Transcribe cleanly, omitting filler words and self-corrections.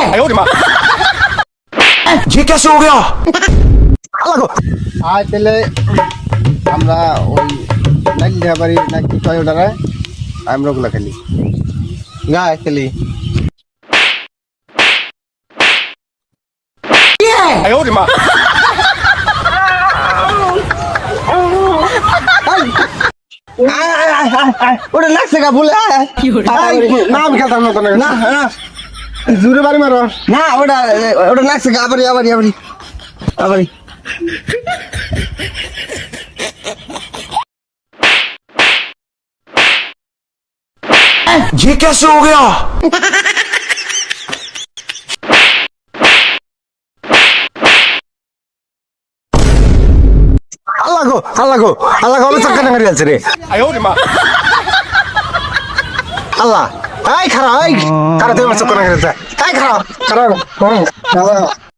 哎呦我的妈！ये कैसे हो गया? আয় তাহলে আমরা ওই নাকি বাড়ি নাকি কয় ওটারে আমরা ওগুলা খেলি গায়ে খেলি 哎呦我的妈！ ওটা লাগছে গা বলে না আমি খেলতাম না তো না না জোরে বাড়ি মারো না ওটা ওটা লাগছে গা আবারই আবারই আবারই আবারই ये कैसे हो गया? আল্লাহ গো আমি চক্কর না করিয়াছে রে 哎呦我的妈！ আল্লাহ এই খারাপ এই খারাপ তুমি চক্কর না করিয়াছে এই খারাপ খারাপ